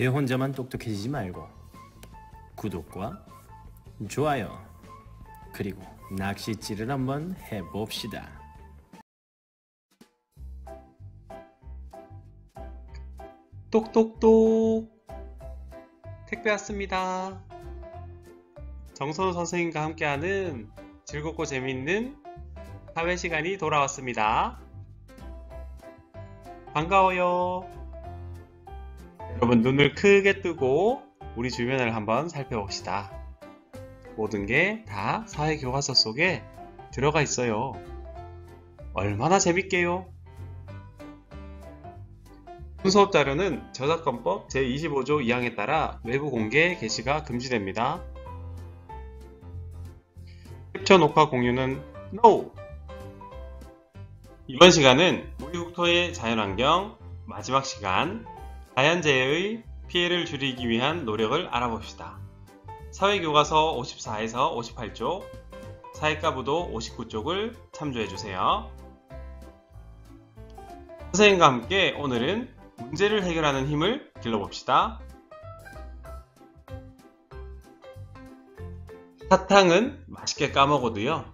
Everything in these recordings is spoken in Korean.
내 혼자만 똑똑해지지 말고 구독과 좋아요 그리고 낚싯질을 한번 해봅시다. 똑똑똑 택배 왔습니다. 정선우 선생님과 함께하는 즐겁고 재밌는 사회 시간이 돌아왔습니다. 반가워요. 여러분, 눈을 크게 뜨고 우리 주변을 한번 살펴봅시다. 모든 게 다 사회 교과서 속에 들어가 있어요. 얼마나 재밌게요. 수업 자료는 저작권법 제25조 2항에 따라 외부 공개 게시가 금지됩니다. 캡처 녹화 공유는 NO! 이번 시간은 우리 국토의 자연환경 마지막 시간, 자연재해의 피해를 줄이기 위한 노력을 알아봅시다. 사회교과서 54에서 58쪽, 사회과부도 59쪽을 참조해주세요. 선생님과 함께 오늘은 문제를 해결하는 힘을 길러봅시다. 사탕은 맛있게 까먹어도요,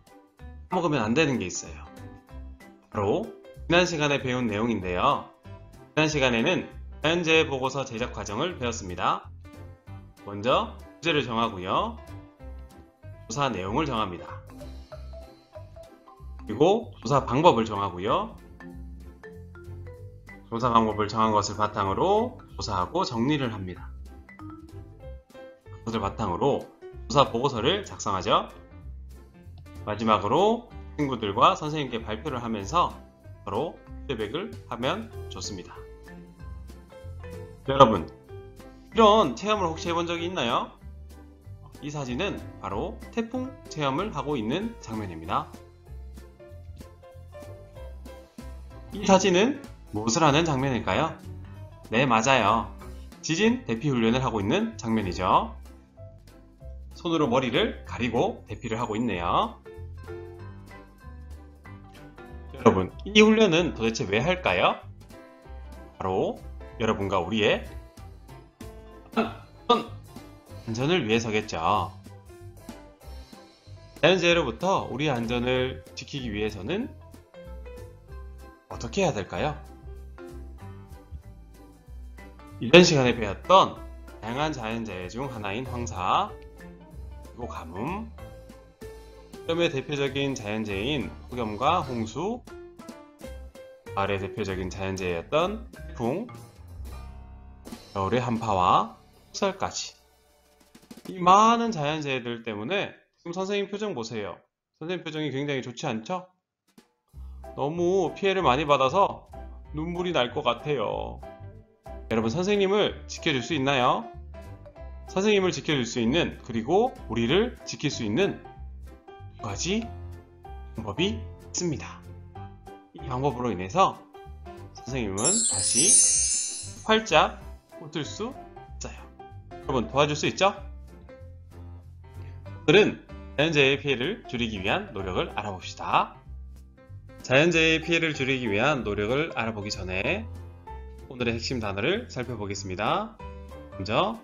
까먹으면 안 되는 게 있어요. 바로 지난 시간에 배운 내용인데요. 지난 시간에는 자연재해 보고서 제작 과정을 배웠습니다. 먼저 주제를 정하고요, 조사 내용을 정합니다. 그리고 조사 방법을 정하고요, 조사 방법을 정한 것을 바탕으로 조사하고 정리를 합니다. 그것을 바탕으로 조사 보고서를 작성하죠. 마지막으로 친구들과 선생님께 발표를 하면서 서로 피드백을 하면 좋습니다. 여러분, 이런 체험을 혹시 해본 적이 있나요? 이 사진은 바로 태풍 체험을 하고 있는 장면입니다. 이 사진은 무엇을 하는 장면일까요? 네, 맞아요. 지진 대피 훈련을 하고 있는 장면이죠. 손으로 머리를 가리고 대피를 하고 있네요. 여러분, 이 훈련은 도대체 왜 할까요? 바로 여러분과 우리의 안전을 위해서겠죠. 자연재해로부터 우리의 안전을 지키기 위해서는 어떻게 해야 될까요? 이전 시간에 배웠던 다양한 자연재해 중 하나인 황사, 그리고 가뭄, 여름의 대표적인 자연재해인 폭염과 홍수, 가을의 대표적인 자연재해였던 태풍, 겨울의 한파와 폭설까지, 이 많은 자연재해들 때문에 지금 선생님 표정 보세요. 선생님 표정이 굉장히 좋지 않죠? 너무 피해를 많이 받아서 눈물이 날 것 같아요. 여러분, 선생님을 지켜줄 수 있나요? 선생님을 지켜줄 수 있는, 그리고 우리를 지킬 수 있는 두 가지 방법이 있습니다. 이 방법으로 인해서 선생님은 다시 활짝 웃을 수 있어요. 여러분, 도와줄 수 있죠? 오늘은 자연재해의 피해를 줄이기 위한 노력을 알아봅시다. 자연재해의 피해를 줄이기 위한 노력을 알아보기 전에 오늘의 핵심 단어를 살펴보겠습니다. 먼저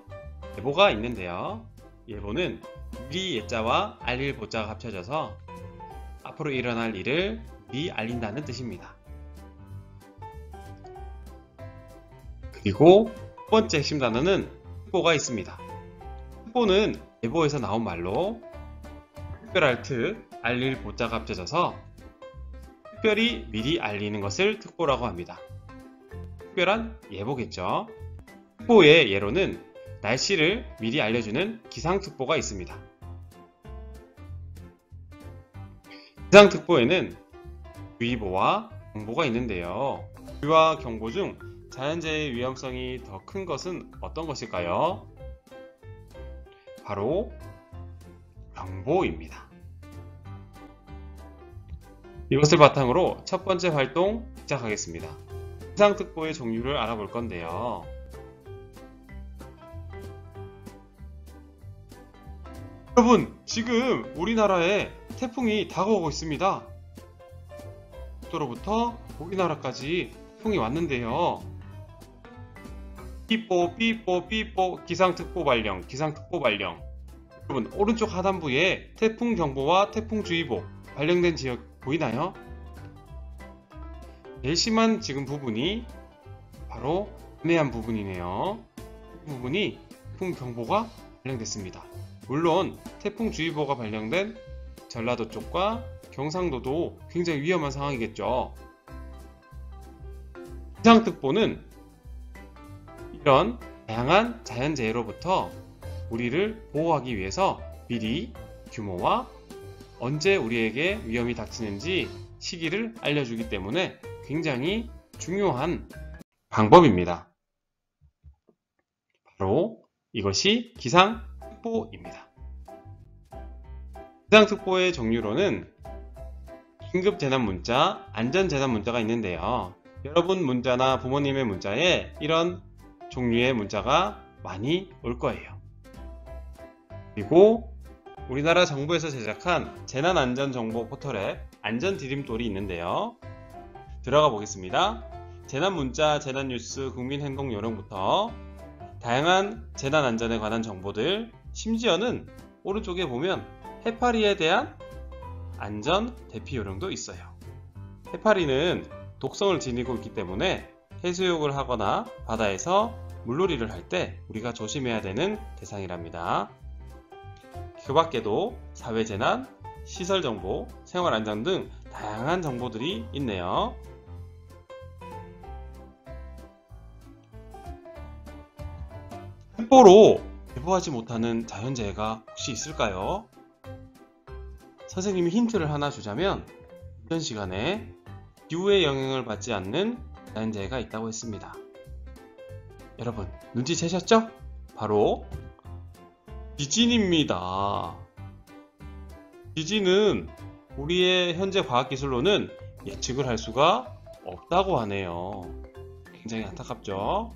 예보가 있는데요. 예보는 미리 예자와 알릴 보자가 합쳐져서 앞으로 일어날 일을 미리 알린다는 뜻입니다. 그리고 첫 번째 핵심 단어는 특보가 있습니다. 특보는 예보에서 나온 말로 특별할 특, 알릴 보자가 합쳐져서 특별히 미리 알리는 것을 특보라고 합니다. 특별한 예보겠죠. 특보의 예로는 날씨를 미리 알려주는 기상특보가 있습니다. 기상특보에는 주의보와 경보가 있는데요. 주의와 경보 중 자연재해의 위험성이 더 큰 것은 어떤 것일까요? 바로 경보입니다. 이것을 바탕으로 첫 번째 활동 시작하겠습니다. 기상특보의 종류를 알아볼 건데요. 여러분, 지금 우리나라에 태풍이 다가오고 있습니다. 북도로부터 우리나라까지 태풍이 왔는데요. 삐뽀 삐뽀 삐뽀 기상특보 발령 기상특보 발령. 여러분 오른쪽 하단부에 태풍경보와 태풍주의보 발령된 지역 보이나요? 제일 심한 지금 부분이 바로 남해안 부분이네요. 이 부분이 태풍경보가 발령됐습니다. 물론 태풍주의보가 발령된 전라도 쪽과 경상도도 굉장히 위험한 상황이겠죠. 기상특보는 이런 다양한 자연재해로부터 우리를 보호하기 위해서 미리 규모와 언제 우리에게 위험이 닥치는지 시기를 알려주기 때문에 굉장히 중요한 방법입니다. 바로 이것이 기상특보입니다. 기상특보의 종류로는 긴급재난문자, 안전재난문자가 있는데요. 여러분 문자나 부모님의 문자에 이런 종류의 문자가 많이 올 거예요. 그리고 우리나라 정부에서 제작한 재난안전정보 포털에 안전디딤돌이 있는데요. 들어가 보겠습니다. 재난문자, 재난뉴스, 국민행동요령부터 다양한 재난안전에 관한 정보들, 심지어는 오른쪽에 보면 해파리에 대한 안전 대피요령도 있어요. 해파리는 독성을 지니고 있기 때문에 해수욕을 하거나 바다에서 물놀이를 할 때 우리가 조심해야 되는 대상이랍니다. 그 밖에도 사회재난, 시설정보, 생활안전 등 다양한 정보들이 있네요. 횡보로 예보하지 못하는 자연재해가 혹시 있을까요? 선생님이 힌트를 하나 주자면 이전 시간에 기후의 영향을 받지 않는 자연재해가 있다고 했습니다. 여러분 눈치채셨죠? 바로 지진입니다. 지진은 우리의 현재 과학기술로는 예측을 할 수가 없다고 하네요. 굉장히 안타깝죠?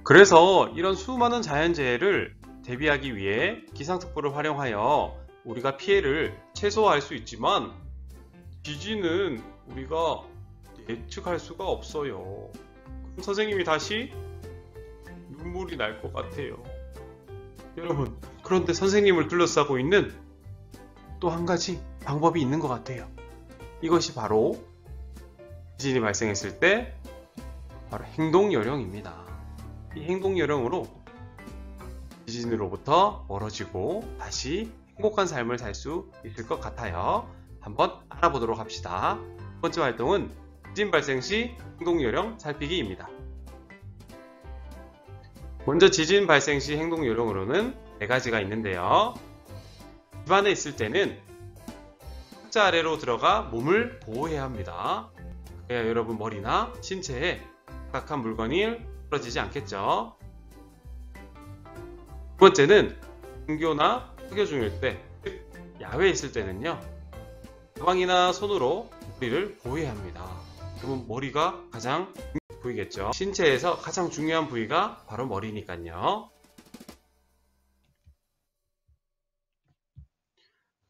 그래서 이런 수많은 자연재해를 대비하기 위해 기상특보를 활용하여 우리가 피해를 최소화할 수 있지만 지진은 우리가 예측할 수가 없어요. 그럼 선생님이 다시 눈물이 날 것 같아요. 여러분, 그런데 선생님을 둘러싸고 있는 또 한 가지 방법이 있는 것 같아요. 이것이 바로 지진이 발생했을 때 바로 행동요령입니다. 이 행동요령으로 지진으로부터 멀어지고 다시 행복한 삶을 살 수 있을 것 같아요. 한번 알아보도록 합시다. 첫 번째 활동은 지진 발생 시 행동요령 살피기입니다. 먼저 지진 발생 시 행동요령으로는 4가지가 있는데요. 집안에 있을 때는 탁자 아래로 들어가 몸을 보호해야 합니다. 그래야 여러분 머리나 신체에 각한 물건이 떨어지지 않겠죠. 두 번째는 등교나 학교 중일 때, 즉 야외에 있을 때는요, 가방이나 손으로 머리를 보호해야 합니다. 그러면 머리가 가장 부위겠죠. 신체에서 가장 중요한 부위가 바로 머리니까요.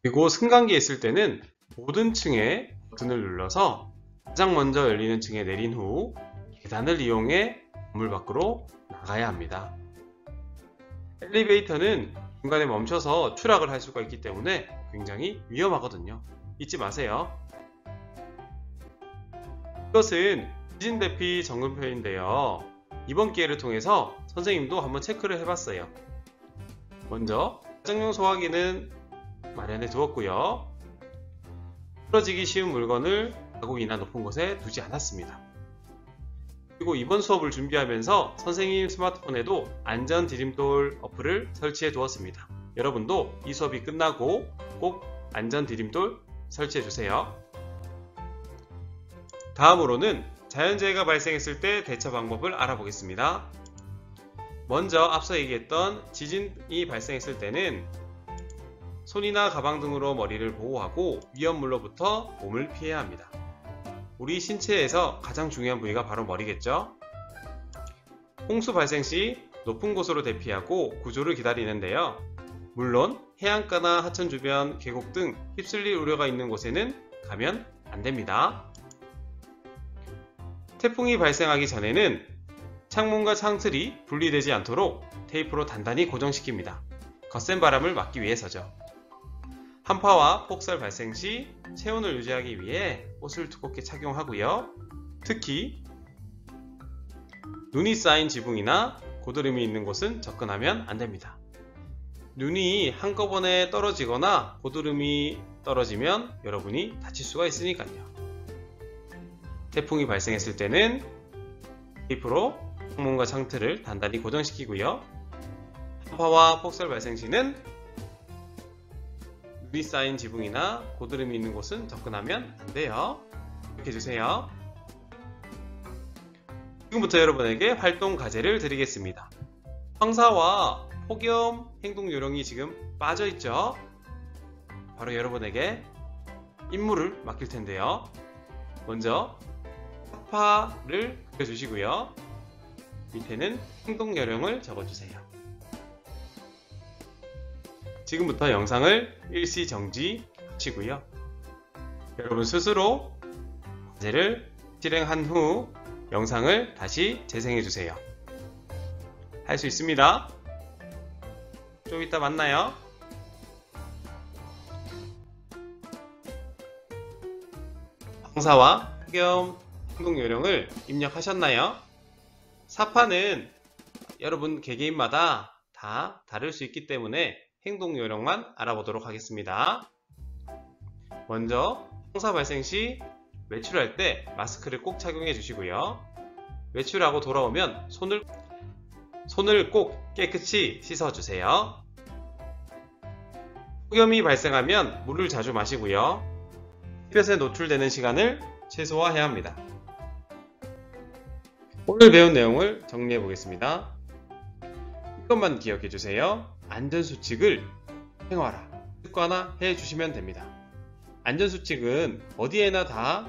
그리고 승강기에 있을 때는 모든 층에 버튼을 눌러서 가장 먼저 열리는 층에 내린 후 계단을 이용해 건물 밖으로 나가야 합니다. 엘리베이터는 중간에 멈춰서 추락을 할 수가 있기 때문에 굉장히 위험하거든요. 잊지 마세요. 이것은 지진 대피 점검표인데요. 이번 기회를 통해서 선생님도 한번 체크를 해봤어요. 먼저 가정용 소화기는 마련해 두었고요. 부러지기 쉬운 물건을 가공이나 높은 곳에 두지 않았습니다. 그리고 이번 수업을 준비하면서 선생님 스마트폰에도 안전 디딤돌 어플을 설치해 두었습니다. 여러분도 이 수업이 끝나고 꼭 안전 디딤돌 설치해 주세요. 다음으로는 자연재해가 발생했을 때 대처 방법을 알아보겠습니다. 먼저 앞서 얘기했던 지진이 발생했을 때는 손이나 가방 등으로 머리를 보호하고 위험물로부터 몸을 피해야 합니다. 우리 신체에서 가장 중요한 부위가 바로 머리겠죠? 홍수 발생 시 높은 곳으로 대피하고 구조를 기다리는데요. 물론 해안가나 하천 주변 계곡 등 휩쓸릴 우려가 있는 곳에는 가면 안 됩니다. 태풍이 발생하기 전에는 창문과 창틀이 분리되지 않도록 테이프로 단단히 고정시킵니다. 거센 바람을 막기 위해서죠. 한파와 폭설 발생 시 체온을 유지하기 위해 옷을 두껍게 착용하고요. 특히 눈이 쌓인 지붕이나 고드름이 있는 곳은 접근하면 안됩니다. 눈이 한꺼번에 떨어지거나 고드름이 떨어지면 여러분이 다칠 수가 있으니까요. 태풍이 발생했을 때는 테이프로 창문과 창틀을 단단히 고정시키고요. 한파와 폭설 발생 시는 눈이 쌓인 지붕이나 고드름이 있는 곳은 접근하면 안 돼요. 이렇게 해주세요. 지금부터 여러분에게 활동 과제를 드리겠습니다. 황사와 폭염 행동 요령이 지금 빠져있죠? 바로 여러분에게 임무를 맡길 텐데요. 먼저 파를 그려주시고요. 밑에는 행동 요령을 적어주세요. 지금부터 영상을 일시 정지하시고요. 여러분 스스로 과제를 실행한 후 영상을 다시 재생해주세요. 할 수 있습니다. 좀 이따 만나요. 황사와 폭염 행동 요령을 입력하셨나요? 사파는 여러분 개개인마다 다 다를 수 있기 때문에 행동 요령만 알아보도록 하겠습니다. 먼저 황사 발생 시 외출할 때 마스크를 꼭 착용해 주시고요. 외출하고 돌아오면 손을 꼭 깨끗이 씻어 주세요. 폭염이 발생하면 물을 자주 마시고요. 햇볕에 노출되는 시간을 최소화해야 합니다. 오늘 배운 내용을 정리해 보겠습니다. 이것만 기억해 주세요. 안전수칙을 행하라, 습관화해 주시면 됩니다. 안전수칙은 어디에나 다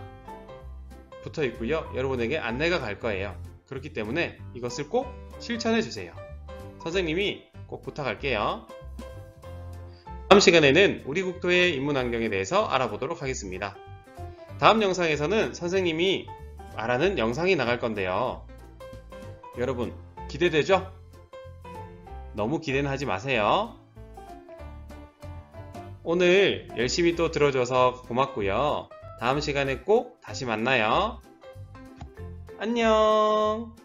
붙어 있고요. 여러분에게 안내가 갈 거예요. 그렇기 때문에 이것을 꼭 실천해 주세요. 선생님이 꼭 부탁할게요. 다음 시간에는 우리 국토의 인문환경에 대해서 알아보도록 하겠습니다. 다음 영상에서는 선생님이 말하는 영상이 나갈 건데요. 여러분 기대되죠? 너무 기대는 하지 마세요. 오늘 열심히 또 들어줘서 고맙고요. 다음 시간에 꼭 다시 만나요. 안녕.